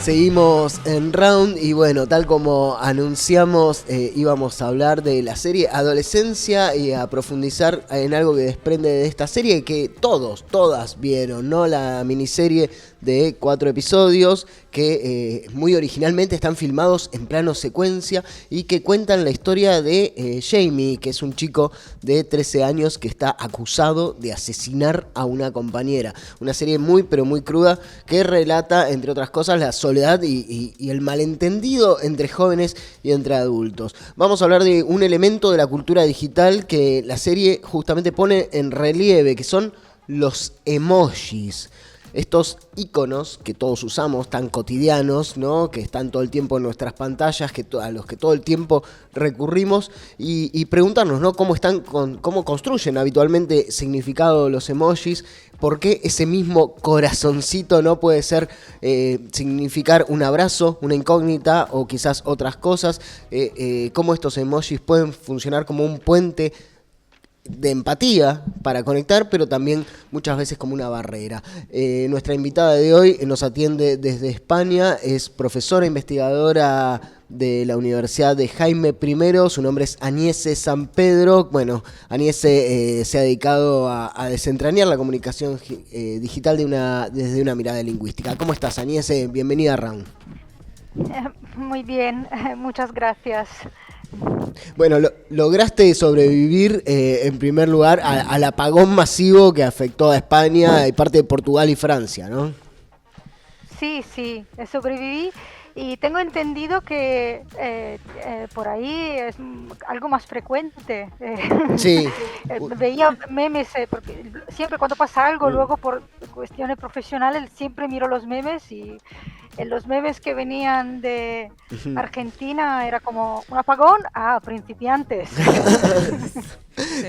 Seguimos en Round y bueno, tal como anunciamos, íbamos a hablar de la serie Adolescencia y a profundizar en algo que desprende de esta serie que todas vieron, ¿no? La miniserie de 4 episodios que muy originalmente están filmados en plano secuencia y que cuentan la historia de Jamie, que es un chico de 13 años que está acusado de asesinar a una compañera. Una serie muy pero muy cruda que relata, entre otras cosas, la soledad y el malentendido entre jóvenes y entre adultos. Vamos a hablar de un elemento de la cultura digital que la serie justamente pone en relieve, que son los emojis. Estos iconos que todos usamos, tan cotidianos, ¿no? Que están todo el tiempo en nuestras pantallas, a los que todo el tiempo recurrimos, y preguntarnos, ¿no? Cómo construyen habitualmente significado los emojis, por qué ese mismo corazoncito no puede ser significar un abrazo, una incógnita o quizás otras cosas, cómo estos emojis pueden funcionar como un puente de empatía para conectar, pero también muchas veces como una barrera. Nuestra invitada de hoy nos atiende desde España, es profesora investigadora de la Universidad de Jaime I, su nombre es Agnese San Pedro. Bueno, Agnese se ha dedicado a desentrañar la comunicación digital desde una mirada lingüística. ¿Cómo estás, Agnese? Bienvenida a RAN. Muy bien, muchas gracias. Bueno, lograste sobrevivir en primer lugar al apagón masivo que afectó a España y parte de Portugal y Francia, ¿no? Sí, sobreviví y tengo entendido que por ahí es algo más frecuente. Sí. Veía memes, porque siempre cuando pasa algo, luego por cuestiones profesionales, siempre miro los memes y en los memes que venían de Argentina era como un apagón a principiantes.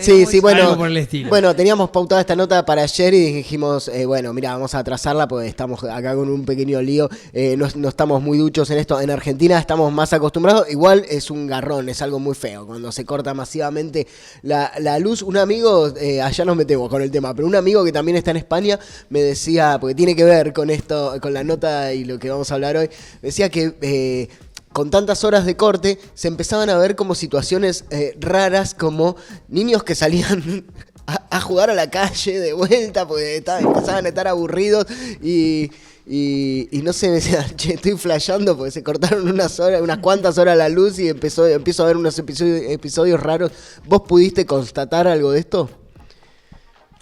Sí, bueno, algo por el estilo. Bueno, teníamos pautada esta nota para ayer y dijimos, bueno, mira, vamos a atrasarla porque estamos acá con un pequeño lío, no estamos muy duchos en esto. En Argentina estamos más acostumbrados, igual es un garrón, es algo muy feo cuando se corta masivamente la luz. Un amigo, allá nos metemos con el tema, pero un amigo que también está en España me decía, porque tiene que ver con esto, con la nota y lo que vamos a hablar hoy, me decía que con tantas horas de corte se empezaban a ver como situaciones raras, como niños que salían a jugar a la calle de vuelta porque empezaban a estar aburridos y no sé, me decía, che, estoy flasheando porque se cortaron unas cuantas horas la luz y empiezo a ver unos episodios raros. ¿Vos pudiste constatar algo de esto?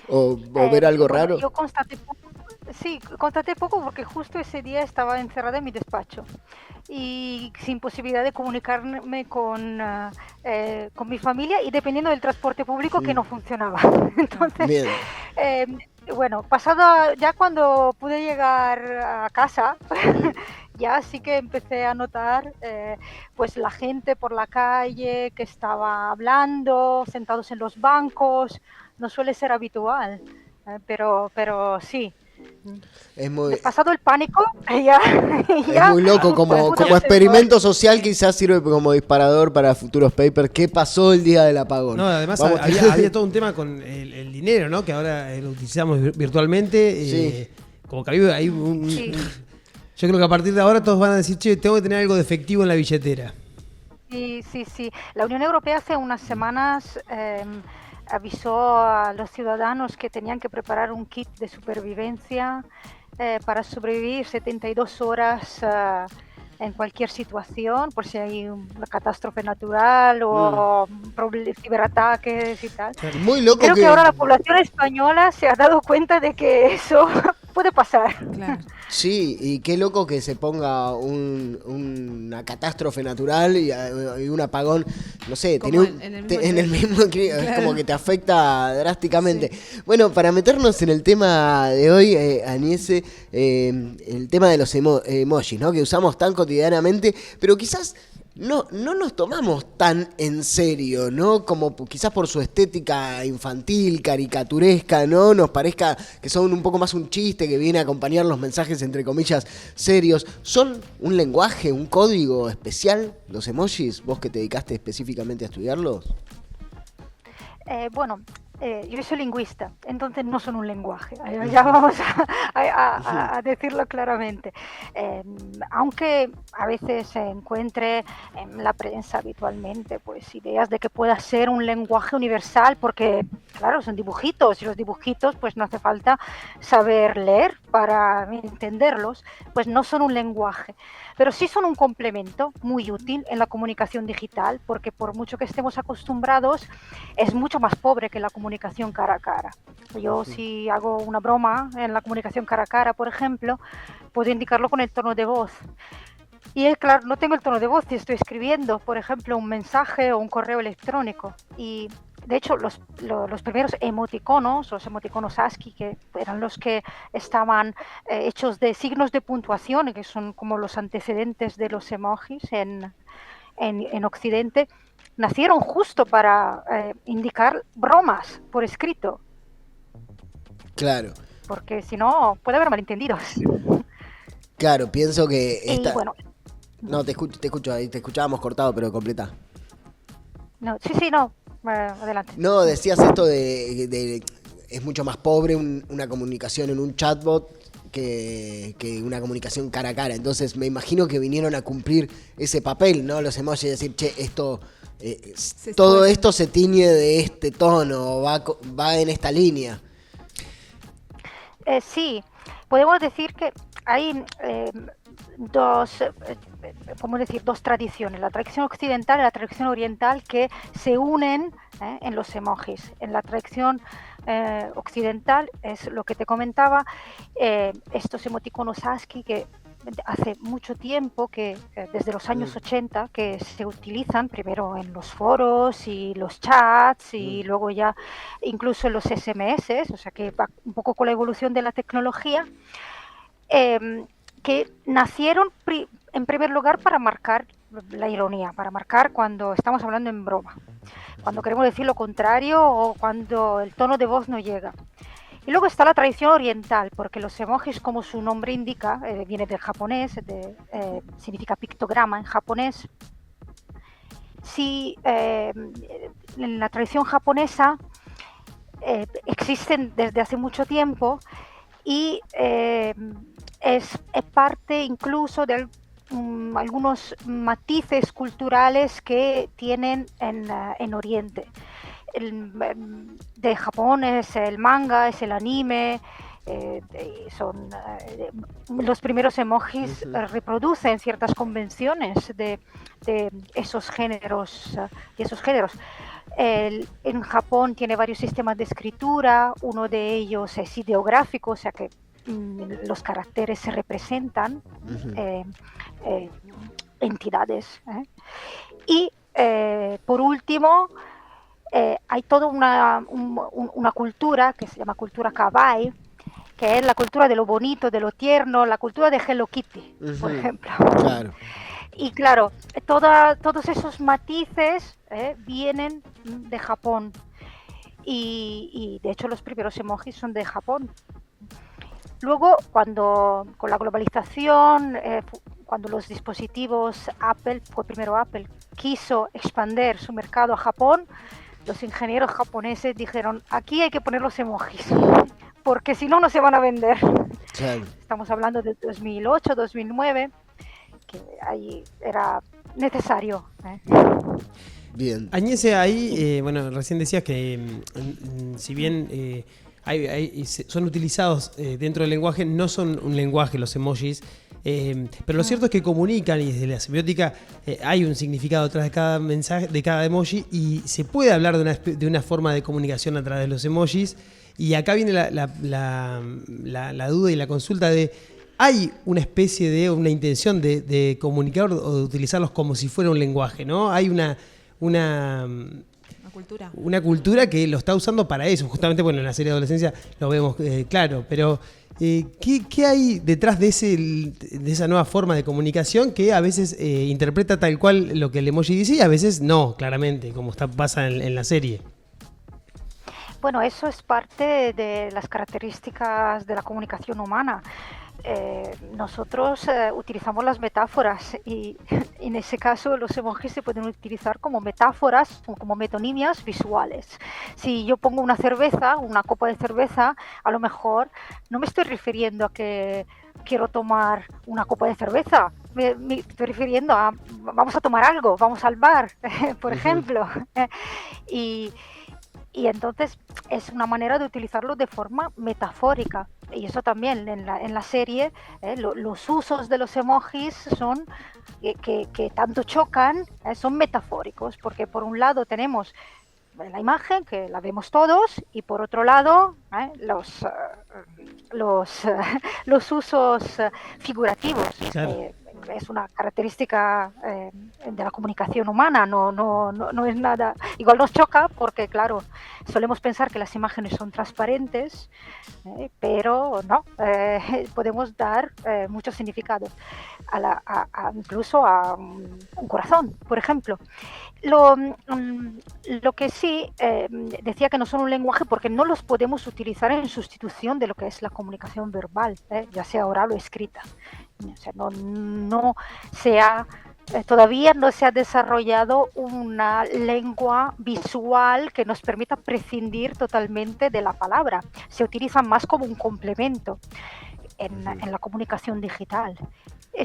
¿O ver algo raro? Yo constaté poco porque justo ese día estaba encerrada en mi despacho y sin posibilidad de comunicarme con mi familia y dependiendo del transporte público que no funcionaba. Entonces, bueno, pasado ya cuando pude llegar a casa, ya sí que empecé a notar pues la gente por la calle que estaba hablando, sentados en los bancos. No suele ser habitual, pero sí. Pasado el pánico, ya es muy loco, como experimento social quizás sirve como disparador para futuros papers. ¿Qué pasó el día del apagón? No, además había todo un tema con el dinero, ¿no? Que ahora lo utilizamos virtualmente. Sí. Como que hay yo creo que a partir de ahora todos van a decir, che, tengo que tener algo de efectivo en la billetera. Sí. La Unión Europea hace unas semanas avisó a los ciudadanos que tenían que preparar un kit de supervivencia para sobrevivir 72 horas en cualquier situación, por si hay una catástrofe natural o ciberataques y tal. Muy loco. Creo que ahora la población española se ha dado cuenta de que eso puede pasar. Claro. Sí, y qué loco que se ponga una catástrofe natural y un apagón, no sé, en el mismo claro. Es como que te afecta drásticamente. Sí. Bueno, para meternos en el tema de hoy, Agnese, el tema de los emojis, ¿no? Que usamos tan cotidianamente, pero quizás no nos tomamos tan en serio, ¿no? Como quizás por su estética infantil, caricaturesca, ¿no? Nos parezca que son un poco más un chiste que viene a acompañar los mensajes, entre comillas, serios. ¿Son un lenguaje, un código especial, los emojis? ¿Vos que te dedicaste específicamente a estudiarlos? Bueno, yo soy lingüista, entonces no son un lenguaje, ya vamos a decirlo claramente. Aunque a veces se encuentre en la prensa habitualmente pues ideas de que pueda ser un lenguaje universal, porque claro, son dibujitos y los dibujitos pues no hace falta saber leer para entenderlos, pues no son un lenguaje. Pero sí son un complemento muy útil en la comunicación digital, porque por mucho que estemos acostumbrados, es mucho más pobre que la comunicación cara a cara. Yo si hago una broma en la comunicación cara a cara, por ejemplo, puedo indicarlo con el tono de voz. Y claro, no tengo el tono de voz si estoy escribiendo, por ejemplo, un mensaje o un correo electrónico. Y de hecho, los primeros emoticonos, los emoticonos ASCII, que eran los que estaban hechos de signos de puntuación, que son como los antecedentes de los emojis en Occidente, nacieron justo para indicar bromas por escrito. Claro. Porque si no, puede haber malentendidos. Claro, pienso que esta... Y bueno... No, te escucho ahí, te escuchábamos cortado, pero completa. No, sí, no. Adelante. No, decías esto de es mucho más pobre una comunicación en un chatbot que una comunicación cara a cara. Entonces me imagino que vinieron a cumplir ese papel, ¿no? Los emojis, decir, che, esto, todo esto se tiñe de este tono, va en esta línea. Sí, podemos decir que hay dos tradiciones, la tradición occidental y la tradición oriental, que se unen en los emojis. En la tradición occidental es lo que te comentaba, estos emoticonos ASCII que hace mucho tiempo, que desde los años 80, que se utilizan primero en los foros y los chats y luego ya incluso en los SMS, o sea que va un poco con la evolución de la tecnología, que nacieron en primer lugar para marcar la ironía, para marcar cuando estamos hablando en broma, cuando queremos decir lo contrario o cuando el tono de voz no llega. Y luego está la tradición oriental, porque los emojis, como su nombre indica, viene del japonés, significa pictograma en japonés. Sí, en la tradición japonesa existen desde hace mucho tiempo y es parte incluso de algunos matices culturales que tienen en Oriente. De Japón es el manga, es el anime, son los primeros emojis reproducen ciertas convenciones de esos géneros. En Japón tiene varios sistemas de escritura, uno de ellos es ideográfico, o sea que los caracteres se representan entidades. Y por último, hay toda una cultura que se llama cultura kawaii, que es la cultura de lo bonito, de lo tierno, la cultura de Hello Kitty, por ejemplo. Claro. Y claro, todos esos matices vienen de Japón. Y de hecho los primeros emojis son de Japón. Luego, con la globalización, cuando los dispositivos Apple, fue primero Apple, quiso expandir su mercado a Japón, los ingenieros japoneses dijeron, aquí hay que poner los emojis, porque si no, no se van a vender. Claro. Estamos hablando de 2008, 2009, que ahí era necesario. Bien. Añese, ahí, bueno, recién decías que si bien son utilizados dentro del lenguaje, no son un lenguaje los emojis, pero lo cierto es que comunican, y desde la semiótica hay un significado detrás de cada mensaje, de cada emoji, y se puede hablar de una forma de comunicación a través de los emojis. Y acá viene la duda y la consulta de: ¿hay una especie de una intención de comunicar o de utilizarlos como si fuera un lenguaje, ¿no? Hay una cultura que lo está usando para eso. Justamente, bueno, en la serie de adolescencia lo vemos claro, pero ¿qué hay detrás de esa nueva forma de comunicación que a veces interpreta tal cual lo que el emoji dice y a veces no, claramente, como pasa en la serie? Bueno, eso es parte de las características de la comunicación humana. nosotros utilizamos las metáforas y en ese caso los emojis se pueden utilizar como metáforas, como metonimias visuales. Si yo pongo una cerveza, una copa de cerveza, a lo mejor no me estoy refiriendo a que quiero tomar una copa de cerveza, me estoy refiriendo a vamos a tomar algo, vamos al bar, por ejemplo. Y entonces es una manera de utilizarlo de forma metafórica. Y eso también en la serie, los usos de los emojis son que tanto chocan, son metafóricos, porque por un lado tenemos la imagen, que la vemos todos, y por otro lado los usos figurativos. Claro. Es una característica de la comunicación humana, no es nada. Igual nos choca porque, claro, solemos pensar que las imágenes son transparentes, pero no, podemos dar muchos significados, incluso a un corazón, por ejemplo. Lo que sí decía que no son un lenguaje porque no los podemos utilizar en sustitución de lo que es la comunicación verbal, ya sea oral o escrita. O sea, todavía no se ha desarrollado una lengua visual que nos permita prescindir totalmente de la palabra. Se utiliza más como un complemento en la comunicación digital.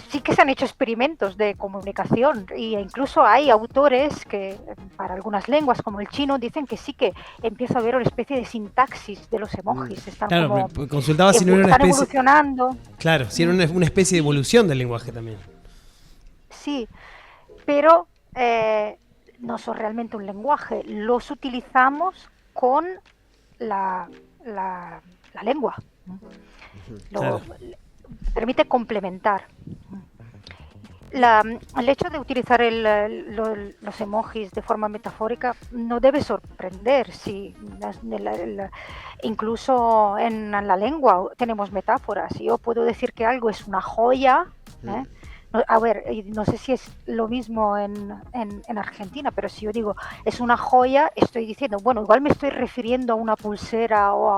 Sí que se han hecho experimentos de comunicación e incluso hay autores que para algunas lenguas como el chino dicen que sí que empieza a haber una especie de sintaxis de los emojis. Están claro, consultaba si no era una especie, evolucionando. Claro, si era una especie de evolución del lenguaje también. Sí, pero no son realmente un lenguaje. Los utilizamos con la lengua. Claro. Permite complementar. El hecho de utilizar los emojis de forma metafórica no debe sorprender. Si incluso en la lengua tenemos metáforas. Yo puedo decir que algo es una joya. A ver, no sé si es lo mismo en Argentina, pero si yo digo es una joya, estoy diciendo, bueno, igual me estoy refiriendo a una pulsera o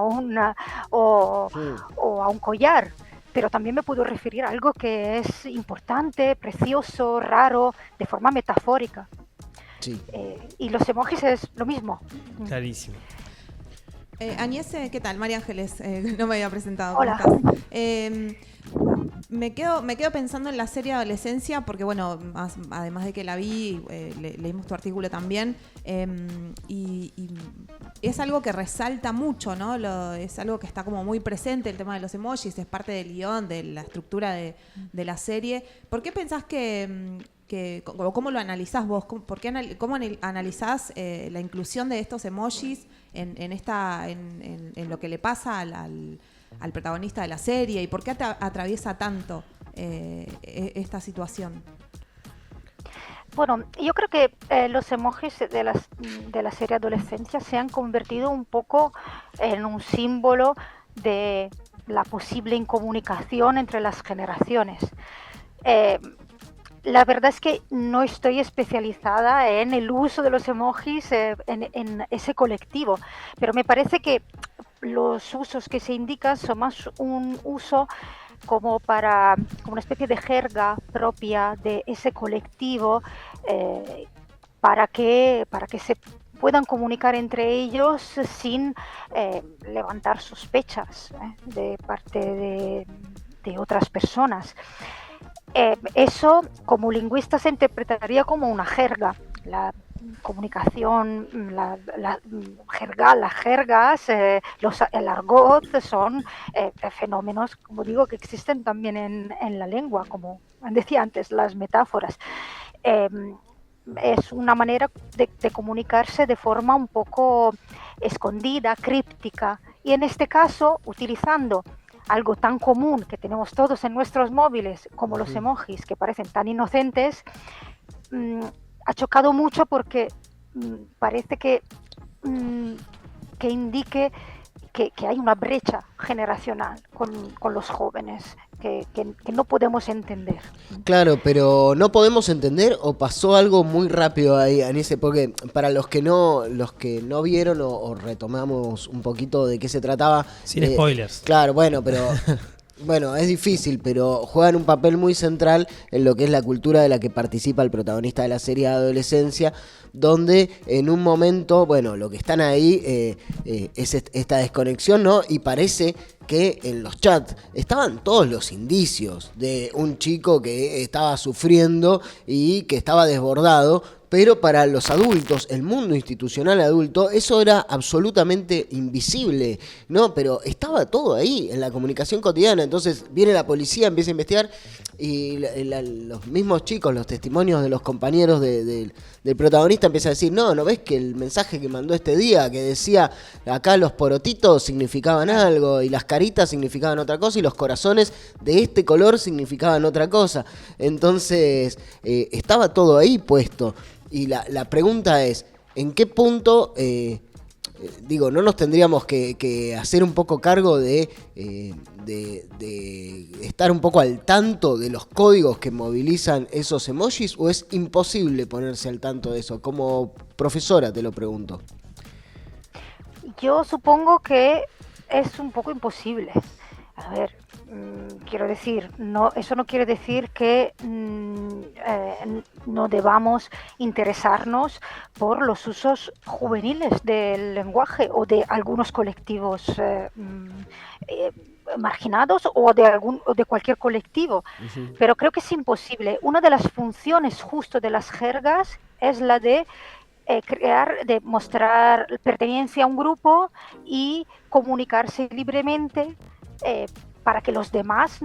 a un collar. Pero también me puedo referir a algo que es importante, precioso, raro, de forma metafórica. Sí. Y los emojis es lo mismo. Clarísimo. Agnès, ¿qué tal? María Ángeles, no me había presentado. Hola. ¿Cómo estás? Me quedo pensando en la serie Adolescencia porque, bueno, además de que la vi, leímos tu artículo también, y es algo que resalta mucho, ¿no? Es algo que está como muy presente, el tema de los emojis, es parte del guión, de la estructura de la serie. ¿Por qué pensás cómo lo analizás vos? ¿Cómo analizás la inclusión de estos emojis en lo que le pasa al protagonista de la serie y por qué atraviesa tanto esta situación? Bueno, yo creo que los emojis de la serie Adolescencia se han convertido un poco en un símbolo de la posible incomunicación entre las generaciones. La verdad es que no estoy especializada en el uso de los emojis en ese colectivo, pero me parece que los usos que se indican son más un uso como una especie de jerga propia de ese colectivo, para que se puedan comunicar entre ellos sin levantar sospechas de parte de otras personas. Eso como lingüista se interpretaría como una jerga. La comunicación, las jergas, el argot son fenómenos, como digo, que existen también en la lengua, como decía antes, las metáforas. Es una manera de comunicarse de forma un poco escondida, críptica, y en este caso utilizando algo tan común que tenemos todos en nuestros móviles como los emojis, que parecen tan inocentes, ha chocado mucho porque parece que indique que hay una brecha generacional con los jóvenes que no podemos entender. Claro, pero no podemos entender o pasó algo muy rápido ahí, Agnès, porque para los que no vieron o retomamos un poquito de qué se trataba. Sin spoilers. Claro, bueno, pero bueno, es difícil, pero juegan un papel muy central en lo que es la cultura de la que participa el protagonista de la serie de adolescencia, donde en un momento, bueno, lo que están ahí es esta desconexión, ¿no? Y parece que en los chats estaban todos los indicios de un chico que estaba sufriendo y que estaba desbordado, pero para los adultos, el mundo institucional adulto, eso era absolutamente invisible, ¿no? Pero estaba todo ahí, en la comunicación cotidiana. Entonces viene la policía, empieza a investigar y los mismos chicos, los testimonios de los compañeros del protagonista empiezan a decir, no ves que el mensaje que mandó este día, que decía acá los porotitos significaban algo y las caritas significaban otra cosa y los corazones de este color significaban otra cosa. Entonces estaba todo ahí puesto. Y la pregunta es, ¿en qué punto, no nos tendríamos que hacer un poco cargo de estar un poco al tanto de los códigos que movilizan esos emojis, o es imposible ponerse al tanto de eso? Como profesora te lo pregunto. Yo supongo que es un poco imposible. A ver, quiero decir, eso no quiere decir que no debamos interesarnos por los usos juveniles del lenguaje o de algunos colectivos marginados o de cualquier colectivo. Uh-huh. Pero creo que es imposible. Una de las funciones justo de las jergas es la de de mostrar pertenencia a un grupo y comunicarse libremente para que los demás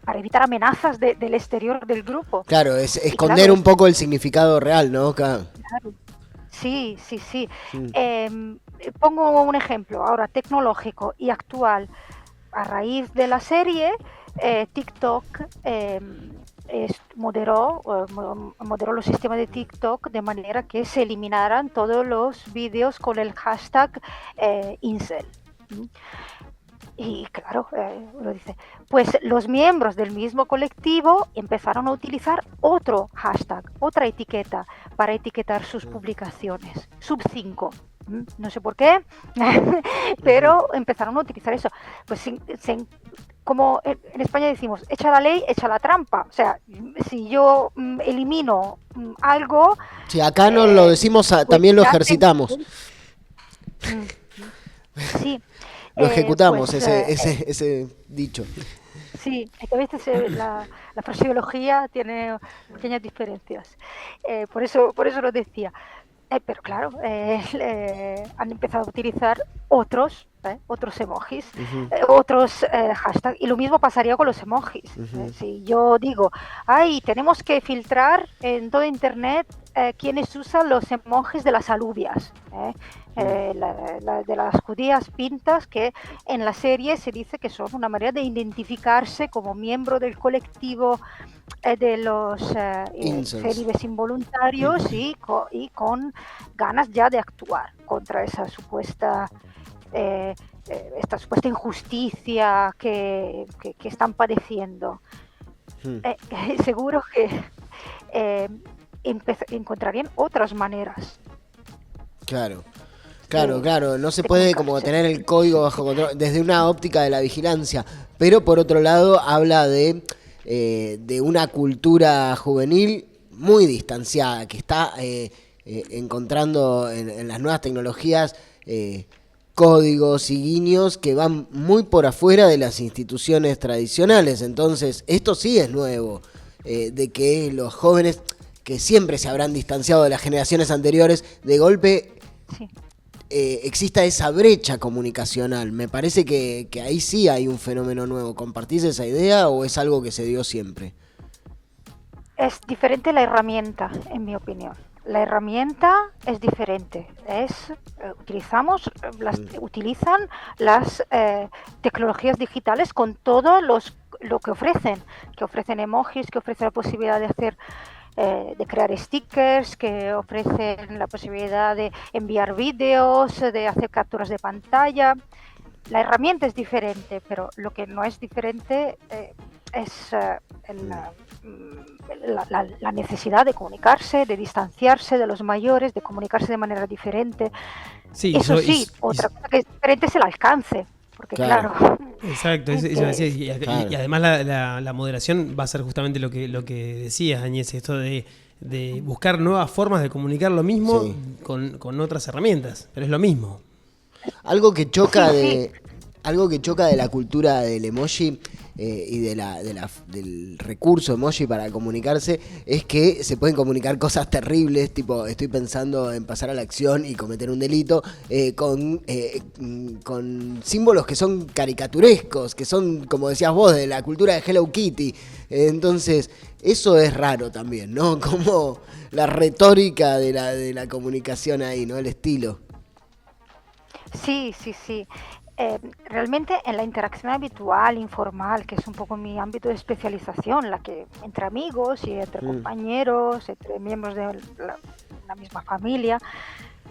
para evitar amenazas del exterior del grupo. Claro, es esconder un poco el significado real, ¿no? Claro. Sí. Pongo un ejemplo ahora tecnológico y actual. A raíz de la serie, TikTok moderó los sistemas de TikTok de manera que se eliminaran todos los vídeos con el hashtag incel. Y claro, uno dice, pues los miembros del mismo colectivo empezaron a utilizar otro hashtag, otra etiqueta para etiquetar sus publicaciones, sub 5. No sé por qué, pero empezaron a utilizar eso. Pues como en España decimos, echa la ley, echa la trampa. O sea, si yo elimino algo... Si acá no lo decimos, pues también lo ejercitamos. Sí. Lo ejecutamos, pues, ese dicho. Sí, es que a veces la fraseología tiene pequeñas diferencias. Por eso lo decía. Pero claro, han empezado a utilizar otros emojis, uh-huh. Otros hashtags, y lo mismo pasaría con los emojis. Uh-huh. Si yo digo, tenemos que filtrar en todo internet quienes usan los emojis de las alubias, de las judías pintas, que en la serie se dice que son una manera de identificarse como miembro del colectivo de los célibes involuntarios, uh-huh. y con ganas ya de actuar contra esa supuesta injusticia que están padeciendo. Seguro que encontrarían otras maneras. Claro, no se puede como tener el código bajo control desde una óptica de la vigilancia, pero por otro lado habla de una cultura juvenil muy distanciada, que está encontrando en las nuevas tecnologías códigos y guiños que van muy por afuera de las instituciones tradicionales. Entonces, esto sí es nuevo, de que los jóvenes que siempre se habrán distanciado de las generaciones anteriores, de golpe exista esa brecha comunicacional. Me parece que ahí sí hay un fenómeno nuevo. ¿Compartís esa idea o es algo que se dio siempre? Es diferente la herramienta, en mi opinión. La herramienta es diferente. Utilizan las tecnologías digitales con todo lo que ofrecen emojis, que ofrecen la posibilidad de hacer de crear stickers, que ofrecen la posibilidad de enviar vídeos, de hacer capturas de pantalla. La herramienta es diferente, pero lo que no es diferente es la necesidad de comunicarse, de distanciarse de los mayores, de comunicarse de manera diferente. Otra cosa que es diferente es el alcance. porque Claro. claro, Exacto, eso decía, Claro. y además la moderación va a ser justamente lo que decías, Añez, esto de buscar nuevas formas de comunicar lo mismo Sí. con otras herramientas, pero es lo mismo. Algo que choca Sí, sí. algo que choca de la cultura del emoji y del recurso emoji para comunicarse es que se pueden comunicar cosas terribles, tipo estoy pensando en pasar a la acción y cometer un delito con símbolos que son caricaturescos, que son, como decías vos, de la cultura de Hello Kitty. Entonces, eso es raro también, ¿no? Como la retórica de la comunicación ahí, ¿no? El estilo. Sí, sí, sí. Realmente en la interacción habitual, informal, que es un poco mi ámbito de especialización, la que entre amigos y entre Mm. compañeros, entre miembros de la misma familia,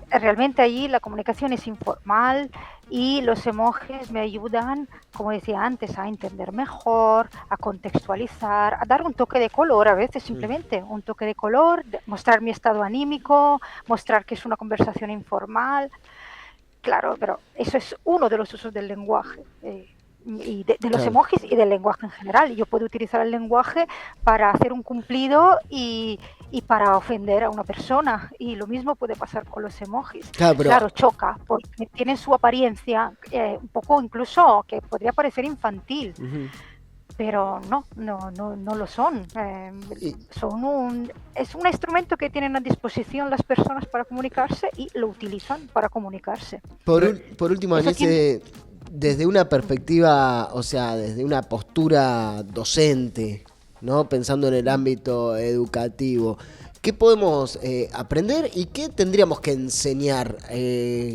realmente allí la comunicación es informal y los emojis me ayudan, como decía antes, a entender mejor, a contextualizar, a dar un toque de color, a veces simplemente un toque de color, mostrar mi estado anímico, mostrar que es una conversación informal. Claro, pero eso es uno de los usos del lenguaje. Y de los Claro. emojis y del lenguaje en general. Yo puedo utilizar el lenguaje para hacer un cumplido y para ofender a una persona. Y lo mismo puede pasar con los emojis. Claro, pero Claro, choca, porque tienen su apariencia un poco incluso que podría parecer infantil, ujú. pero no lo son. Y- Es un instrumento que tienen a disposición las personas para comunicarse y lo utilizan para comunicarse. Por último, Eso Agnès, tiene... desde una perspectiva, o sea, desde una postura docente, ¿no? Pensando en el ámbito educativo, ¿qué podemos aprender y qué tendríamos que enseñar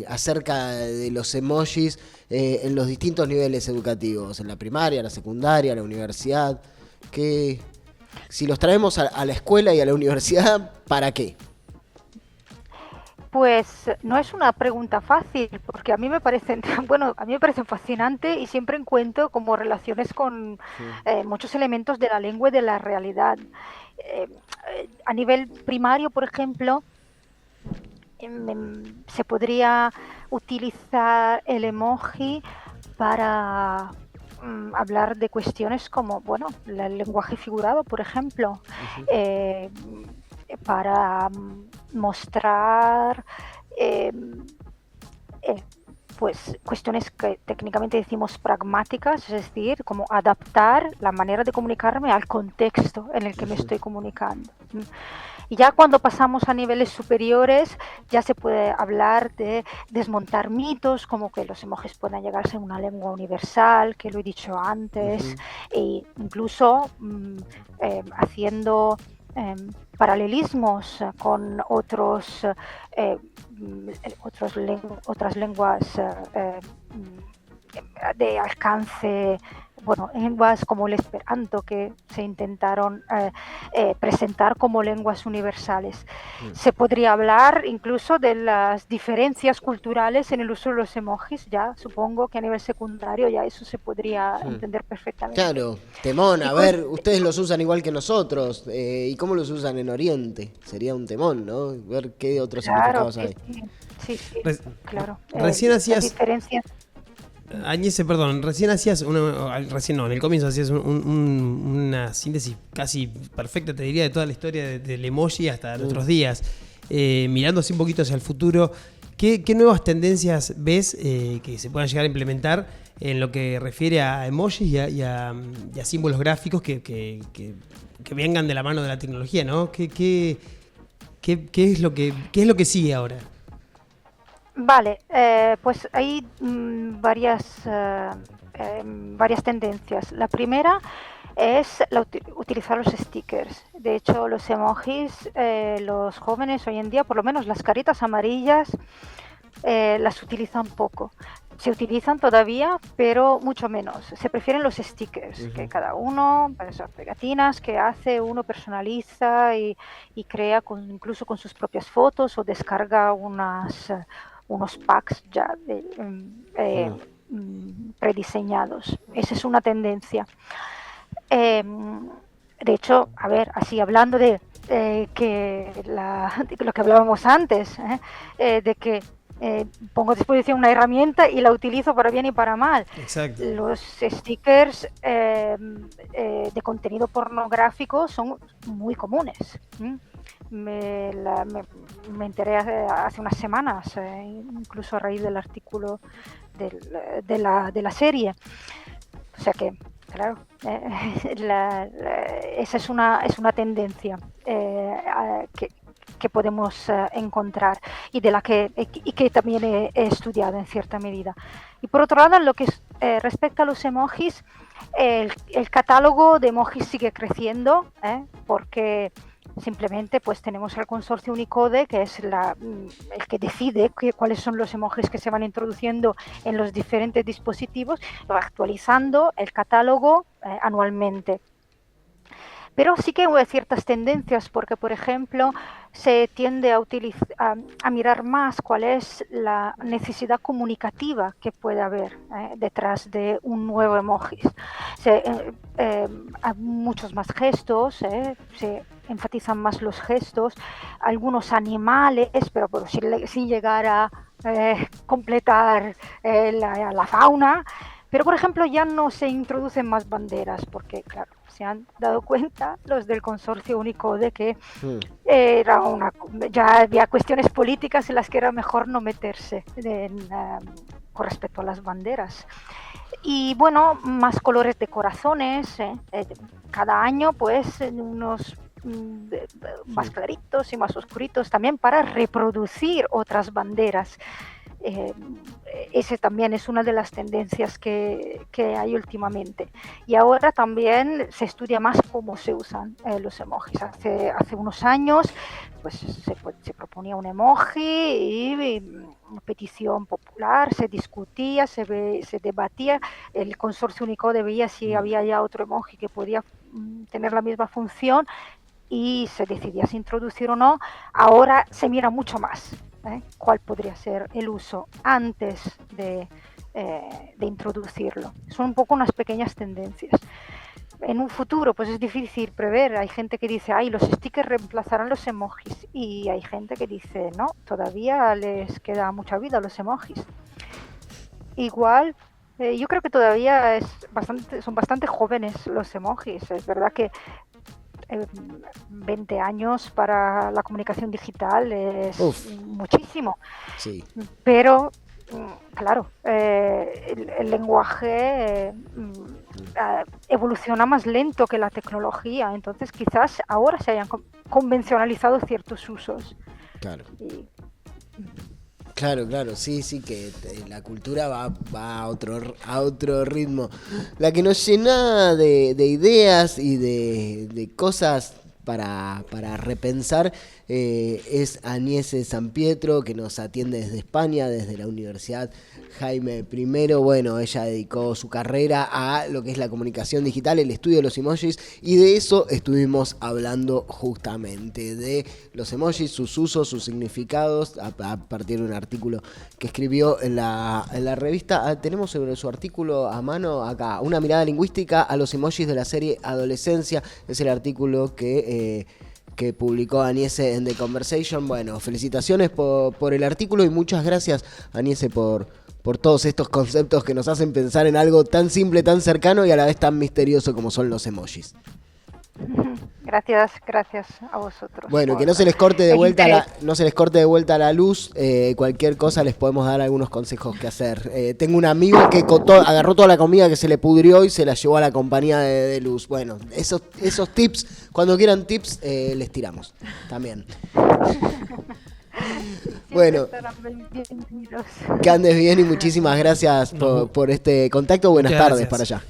acerca de los emojis en los distintos niveles educativos? En la primaria, la secundaria, la universidad. ¿Qué, si los traemos a la escuela y a la universidad, ¿para qué? Pues no es una pregunta fácil, porque a mí me parecen, bueno, a mí me parecen fascinantes y siempre encuentro como relaciones con muchos elementos de la lengua y de la realidad. A nivel primario, por ejemplo, se podría utilizar el emoji para hablar de cuestiones como, bueno, el lenguaje figurado, por ejemplo, eh, para mostrar eh, eh, pues cuestiones que técnicamente decimos pragmáticas, es decir, como adaptar la manera de comunicarme al contexto en el que me estoy comunicando. Y ya cuando pasamos a niveles superiores, ya se puede hablar de desmontar mitos, como que los emojis puedan llegar a ser una lengua universal, que lo he dicho antes, e incluso haciendo paralelismos con eh, otras lenguas de alcance, bueno, lenguas como el esperanto que se intentaron presentar como lenguas universales. Se podría hablar incluso de las diferencias culturales en el uso de los emojis, ya supongo que a nivel secundario ya eso se podría entender perfectamente. Claro, temón, Y a con, ver, ustedes los usan igual que nosotros, ¿y cómo los usan en Oriente? Sería un temón, ¿no? Ver qué otros claro, significados hay. sí, sí, Re- claro. Recién Las hacías, diferencias. Añese, perdón, recién hacías recién no, en el comienzo hacías una síntesis casi perfecta, te diría, de toda la historia del emoji hasta nuestros días. Mirando así un poquito hacia el futuro, ¿qué nuevas tendencias ves que se puedan llegar a implementar en lo que refiere a emojis y a símbolos gráficos que vengan de la mano de la tecnología, ¿no? ¿Qué es lo que sigue ahora? Vale, pues hay varias tendencias. La primera es utilizar los stickers. De hecho, los emojis, los jóvenes hoy en día, por lo menos las caritas amarillas, las utilizan poco. Se utilizan todavía, pero mucho menos. Se prefieren los stickers, que cada uno, esas pegatinas que hace, uno personaliza y crea incluso con sus propias fotos o descarga unos packs ya prediseñados. Esa es una tendencia. De hecho, a ver, así hablando de lo que hablábamos antes, de que pongo a disposición una herramienta y la utilizo para bien y para mal. Exacto. Los stickers de contenido pornográfico son muy comunes. Me enteré hace unas semanas, incluso a raíz del artículo de la serie. O sea que, claro, esa es una tendencia que podemos encontrar y que también he estudiado en cierta medida. Y por otro lado, en lo que respecta a los emojis, el catálogo de emojis sigue creciendo, porque simplemente pues tenemos el consorcio Unicode, que es el que decide cuáles son los emojis que se van introduciendo en los diferentes dispositivos, va actualizando el catálogo anualmente. Pero sí que hay ciertas tendencias, porque por ejemplo se tiende a mirar más cuál es la necesidad comunicativa que puede haber detrás de un nuevo emoji. Hay muchos más gestos, se enfatizan más los gestos, algunos animales, pero sin llegar a completar la fauna. Pero, por ejemplo, ya no se introducen más banderas, porque, claro, se han dado cuenta los del consorcio Unicode que ya había cuestiones políticas en las que era mejor no meterse con respecto a las banderas. Y bueno, más colores de corazones, cada año pues unos más claritos y más oscuritos, también para reproducir otras banderas. Ese también es una de las tendencias que hay últimamente. Y ahora también se estudia más cómo se usan los emojis. Hace unos años pues se proponía un emoji y una petición popular, se discutía, se debatía, el consorcio Unicode veía si había ya otro emoji que podía tener la misma función y se decidía si introducir o no. Ahora se mira mucho más cuál podría ser el uso antes de introducirlo. Son un poco unas pequeñas tendencias. En un futuro pues es difícil prever. Hay gente que dice, los stickers reemplazarán los emojis, y hay gente que dice, no, todavía les queda mucha vida a los emojis. Igual, yo creo que todavía son bastante jóvenes los emojis. Es verdad que 20 años para la comunicación digital es muchísimo. Sí. Pero, claro, el lenguaje evoluciona más lento que la tecnología, entonces quizás ahora se hayan convencionalizado ciertos usos. Claro. Claro, sí, que la cultura va a otro ritmo. La que nos llena de ideas y de cosas para repensar es Agnese Sampietro, que nos atiende desde España, desde la Universidad Jaime I. Bueno, ella dedicó su carrera a lo que es la comunicación digital, el estudio de los emojis, y de eso estuvimos hablando justamente, de los emojis, sus usos, sus significados, a partir de un artículo que escribió en la revista. Tenemos sobre su artículo a mano acá, una mirada lingüística a los emojis de la serie Adolescencia. Es el artículo que publicó Agnese en The Conversation. Bueno, felicitaciones por el artículo y muchas gracias, Agnese, por todos estos conceptos que nos hacen pensar en algo tan simple, tan cercano y a la vez tan misterioso como son los emojis. Gracias a vosotros. Bueno, que no se les corte de vuelta la luz. Cualquier cosa les podemos dar algunos consejos que hacer. Tengo un amigo que agarró toda la comida que se le pudrió y se la llevó a la compañía de luz. Bueno, esos tips, cuando quieran tips, les tiramos también. Bueno, que andes bien y muchísimas gracias por este contacto. Buenas tardes para allá.